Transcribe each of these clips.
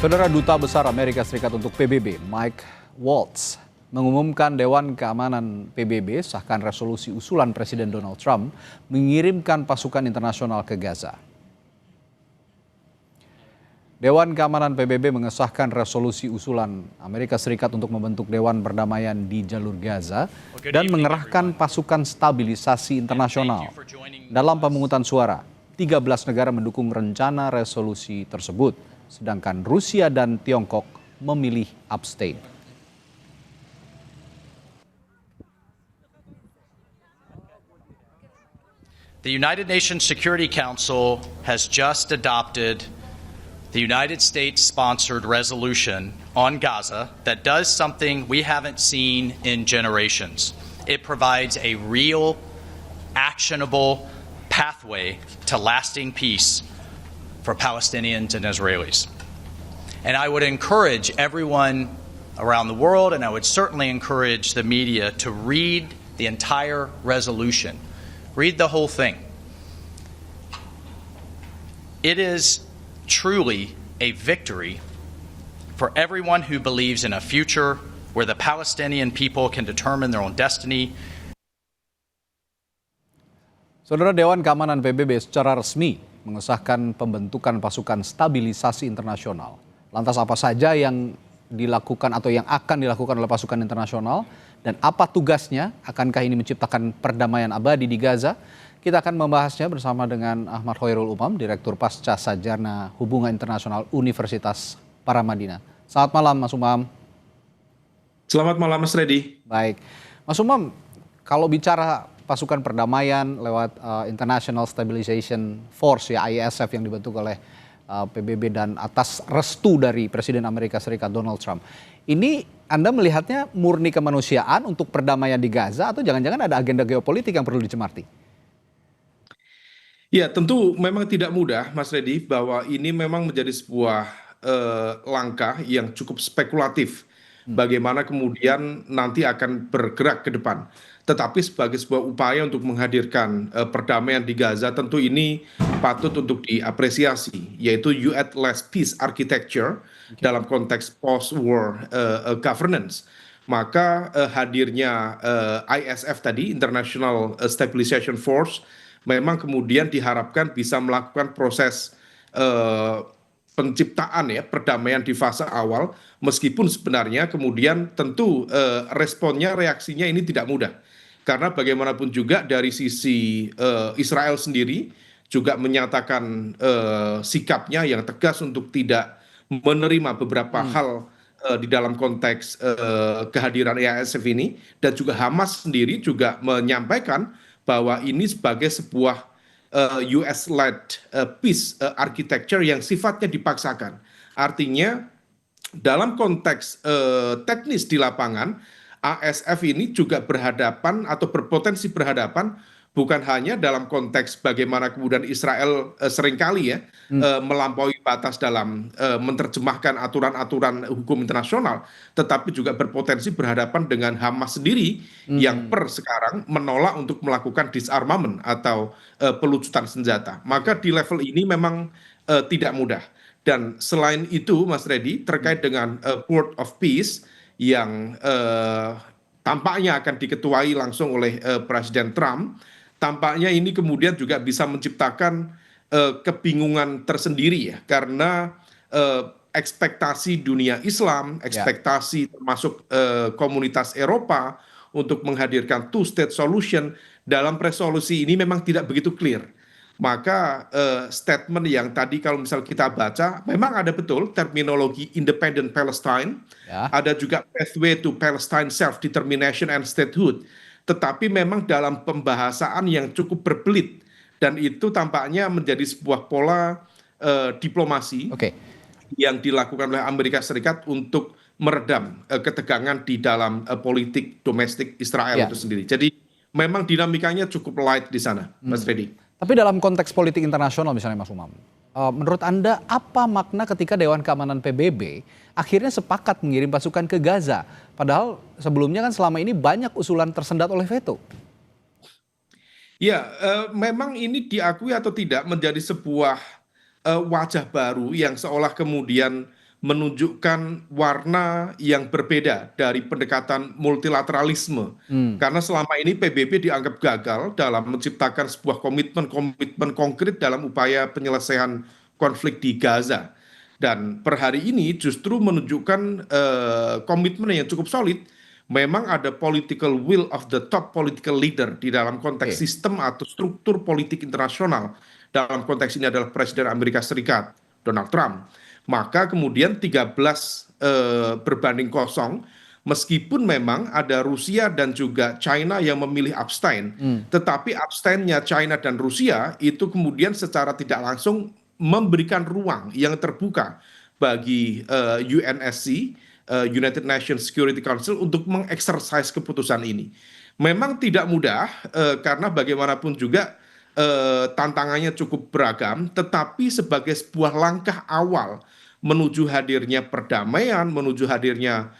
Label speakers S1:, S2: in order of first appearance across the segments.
S1: Saudara Duta Besar Amerika Serikat untuk PBB, Mike Waltz, mengumumkan Dewan Keamanan PBB sahkan resolusi usulan Presiden Donald Trump mengirimkan pasukan internasional ke Gaza. Dewan Keamanan PBB mengesahkan resolusi usulan Amerika Serikat untuk membentuk Dewan Perdamaian di jalur Gaza dan mengerahkan pasukan stabilisasi internasional. Dalam pemungutan suara, 13 negara mendukung rencana resolusi tersebut, sedangkan Rusia dan Tiongkok memilih abstain.
S2: The United Nations Security Council has just adopted the United States-sponsored resolution on Gaza that does something we haven't seen in generations. It provides a real, actionable pathway to lasting peace for Palestinians and Israelis. And I would encourage everyone around the world, and I would certainly encourage the media to read the entire resolution. Read the whole thing. It is truly a victory for everyone who believes in a future where the Palestinian people can determine their own destiny.
S1: Saudara, Dewan Keamanan PBB secara resmi mengesahkan pembentukan pasukan stabilisasi internasional. Lantas apa saja yang dilakukan atau yang akan dilakukan oleh pasukan internasional dan apa tugasnya? Akankah ini menciptakan perdamaian abadi di Gaza? Kita akan membahasnya bersama dengan Ahmad Khairul Umam, Direktur Pasca Sarjana Hubungan Internasional Universitas Paramadina. Selamat malam, Mas Umam.
S3: Selamat malam, Mas Reddy.
S1: Baik, Mas Umam, kalau bicara pasukan perdamaian lewat International Stabilization Force ya ISF yang dibentuk oleh PBB dan atas restu dari Presiden Amerika Serikat Donald Trump. Ini Anda melihatnya murni kemanusiaan untuk perdamaian di Gaza atau jangan-jangan ada agenda geopolitik yang perlu dicermati?
S3: Ya, tentu memang tidak mudah, Mas Reddy, bahwa ini memang menjadi sebuah langkah yang cukup spekulatif. Bagaimana kemudian nanti akan bergerak ke depan. Tetapi sebagai sebuah upaya untuk menghadirkan perdamaian di Gaza, tentu ini patut untuk diapresiasi, yaitu U.S.-led peace architecture dalam konteks post-war governance. Maka hadirnya ISF tadi, International Stabilization Force, memang kemudian diharapkan bisa melakukan proses penciptaan ya perdamaian di fase awal, meskipun sebenarnya kemudian tentu responnya, reaksinya ini tidak mudah. Karena bagaimanapun juga dari sisi Israel sendiri juga menyatakan sikapnya yang tegas untuk tidak menerima beberapa hal di dalam konteks kehadiran ISF ini, dan juga Hamas sendiri juga menyampaikan bahwa ini sebagai sebuah US-led peace architecture yang sifatnya dipaksakan. Artinya dalam konteks teknis di lapangan, ASF ini juga berhadapan atau berpotensi berhadapan bukan hanya dalam konteks bagaimana kemudian Israel seringkali ya melampaui batas dalam menerjemahkan aturan-aturan hukum internasional, tetapi juga berpotensi berhadapan dengan Hamas sendiri yang per sekarang menolak untuk melakukan disarmament atau pelucutan senjata. Maka di level ini memang tidak mudah. Dan selain itu, Mas Reddy, terkait dengan Board of Peace yang tampaknya akan diketuai langsung oleh Presiden Trump, tampaknya ini kemudian juga bisa menciptakan kebingungan tersendiri ya, karena ekspektasi dunia Islam, ekspektasi termasuk komunitas Eropa untuk menghadirkan two-state solution dalam resolusi ini memang tidak begitu clear. Maka statement yang tadi kalau misal kita baca, memang ada betul terminologi independent Palestine, ada juga pathway to Palestine self-determination and statehood. Tetapi memang dalam pembahasan yang cukup berbelit, dan itu tampaknya menjadi sebuah pola diplomasi yang dilakukan oleh Amerika Serikat untuk meredam ketegangan di dalam politik domestik Israel itu sendiri. Jadi memang dinamikanya cukup light di sana, Mas Reddy.
S1: Tapi dalam konteks politik internasional misalnya Mas Umam, menurut Anda apa makna ketika Dewan Keamanan PBB akhirnya sepakat mengirim pasukan ke Gaza? Padahal sebelumnya kan selama ini banyak usulan tersendat oleh veto.
S3: Ya, memang ini diakui atau tidak menjadi sebuah wajah baru yang seolah kemudian menunjukkan warna yang berbeda dari pendekatan multilateralisme. Karena selama ini PBB dianggap gagal dalam menciptakan sebuah komitmen konkret dalam upaya penyelesaian konflik di Gaza. Dan per hari ini justru menunjukkan komitmen yang cukup solid. Memang ada political will of the top political leader di dalam konteks sistem atau struktur politik internasional. Dalam konteks ini adalah Presiden Amerika Serikat, Donald Trump. Maka kemudian 13 berbanding kosong, meskipun memang ada Rusia dan juga China yang memilih abstain, tetapi abstainnya China dan Rusia itu kemudian secara tidak langsung memberikan ruang yang terbuka bagi UNSC, United Nations Security Council, untuk mengeksersis keputusan ini. Memang tidak mudah karena bagaimanapun juga tantangannya cukup beragam, tetapi sebagai sebuah langkah awal menuju hadirnya perdamaian, menuju hadirnya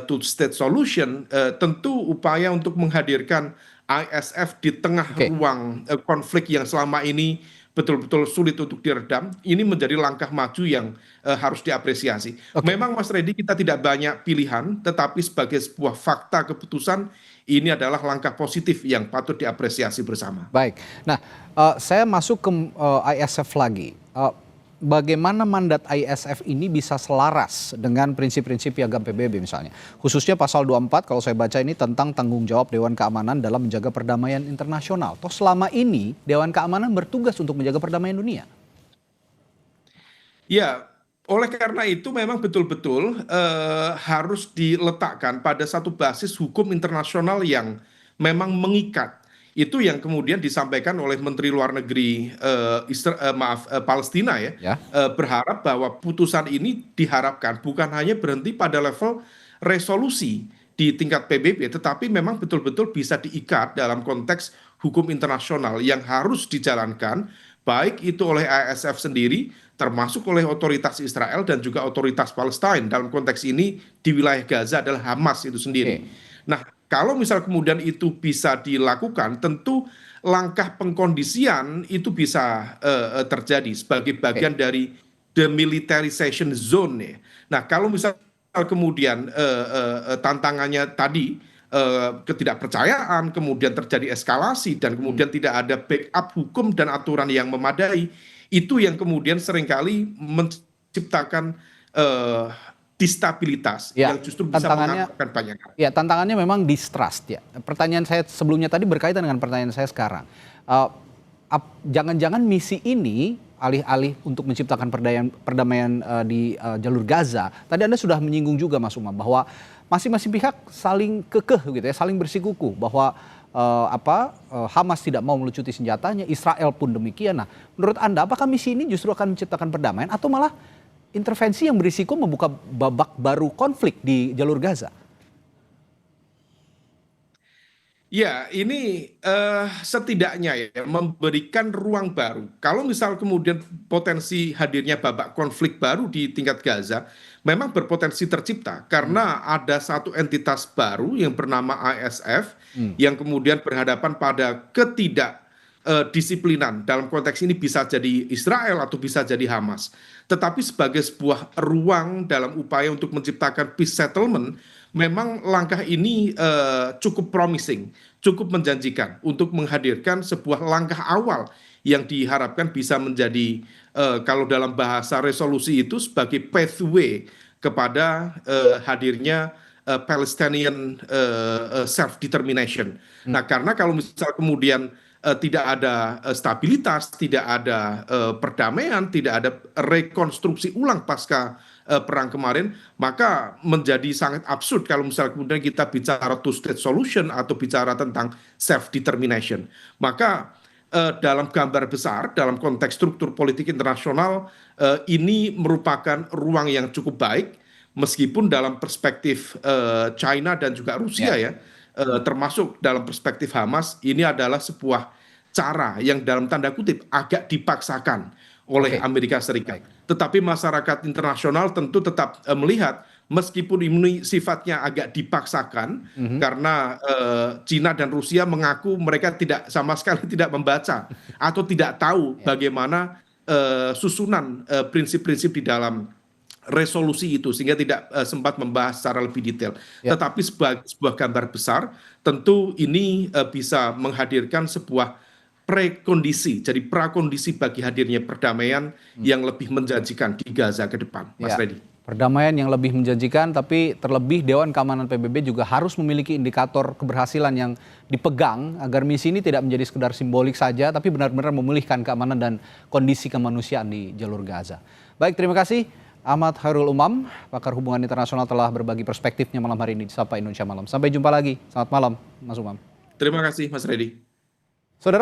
S3: two-state solution, tentu upaya untuk menghadirkan ISF di tengah ruang konflik yang selama ini betul-betul sulit untuk diredam, ini menjadi langkah maju yang harus diapresiasi. Memang Mas Redi, kita tidak banyak pilihan, tetapi sebagai sebuah fakta keputusan, ini adalah langkah positif yang patut diapresiasi bersama.
S1: Baik, nah saya masuk ke ISF lagi. Bagaimana mandat ISF ini bisa selaras dengan prinsip-prinsip piagam PBB misalnya? Khususnya pasal 24 kalau saya baca ini tentang tanggung jawab Dewan Keamanan dalam menjaga perdamaian internasional. Toh selama ini Dewan Keamanan bertugas untuk menjaga perdamaian dunia.
S3: Ya, oleh karena itu memang betul-betul harus diletakkan pada satu basis hukum internasional yang memang mengikat. Itu yang kemudian disampaikan oleh Menteri Luar Negeri Palestina ya. Berharap bahwa putusan ini diharapkan bukan hanya berhenti pada level resolusi di tingkat PBB, tetapi memang betul-betul bisa diikat dalam konteks hukum internasional yang harus dijalankan, baik itu oleh ISF sendiri, termasuk oleh otoritas Israel dan juga otoritas Palestina. Dalam konteks ini di wilayah Gaza adalah Hamas itu sendiri. Nah, kalau misal kemudian itu bisa dilakukan, tentu langkah pengkondisian itu bisa terjadi sebagai bagian dari demilitarization zone ya. Nah, kalau misal kemudian tantangannya tadi ketidakpercayaan, kemudian terjadi eskalasi dan kemudian tidak ada backup hukum dan aturan yang memadai, itu yang kemudian seringkali menciptakan distabilitas yang justru bisa mengakibatkan banyak hal.
S1: Ya, tantangannya memang distrust ya. Pertanyaan saya sebelumnya tadi berkaitan dengan pertanyaan saya sekarang. Jangan-jangan misi ini alih-alih untuk menciptakan perdamaian di jalur Gaza, tadi Anda sudah menyinggung juga Mas Umam bahwa masing-masing pihak saling kekeh gitu ya, saling bersikukuh bahwa Hamas tidak mau melucuti senjatanya, Israel pun demikian. Nah, menurut Anda apakah misi ini justru akan menciptakan perdamaian atau malah intervensi yang berisiko membuka babak baru konflik di jalur Gaza?
S3: Ya, ini setidaknya ya memberikan ruang baru. Kalau misal kemudian potensi hadirnya babak konflik baru di tingkat Gaza, memang berpotensi tercipta karena ada satu entitas baru yang bernama ISF yang kemudian berhadapan pada ketidakdisiplinan. Dalam konteks ini bisa jadi Israel atau bisa jadi Hamas. Tetapi sebagai sebuah ruang dalam upaya untuk menciptakan peace settlement, memang langkah ini cukup promising, cukup menjanjikan untuk menghadirkan sebuah langkah awal yang diharapkan bisa menjadi, kalau dalam bahasa resolusi itu, sebagai pathway kepada hadirnya Palestinian self-determination. Nah, karena kalau misal kemudian tidak ada stabilitas, tidak ada perdamaian, tidak ada rekonstruksi ulang pasca perang kemarin, maka menjadi sangat absurd kalau misalnya kemudian kita bicara two-state solution atau bicara tentang self-determination. Maka dalam gambar besar, dalam konteks struktur politik internasional, ini merupakan ruang yang cukup baik, meskipun dalam perspektif China dan juga Rusia ya, termasuk dalam perspektif Hamas, ini adalah sebuah cara yang dalam tanda kutip agak dipaksakan oleh Amerika Serikat. Tetapi masyarakat internasional tentu tetap melihat meskipun ini sifatnya agak dipaksakan karena Cina dan Rusia mengaku mereka tidak sama sekali tidak membaca atau tidak tahu bagaimana susunan prinsip-prinsip di dalam resolusi itu sehingga tidak sempat membahas secara lebih detail.
S1: Ya.
S3: Tetapi sebagai sebuah gambar besar, tentu ini bisa menghadirkan sebuah prekondisi, jadi prakondisi bagi hadirnya perdamaian yang lebih menjanjikan di Gaza ke depan, Mas
S1: Ya,
S3: Freddy.
S1: perdamaian yang lebih menjanjikan, tapi terlebih Dewan Keamanan PBB juga harus memiliki indikator keberhasilan yang dipegang agar misi ini tidak menjadi sekedar simbolik saja, tapi benar-benar memulihkan keamanan dan kondisi kemanusiaan di jalur Gaza. Baik, terima kasih Ahmad Khairul Umam, pakar hubungan internasional telah berbagi perspektifnya malam hari ini di Sapa Indonesia Malam. Sampai jumpa lagi, selamat malam Mas Umam.
S3: Terima kasih Mas Freddy.
S1: Saudara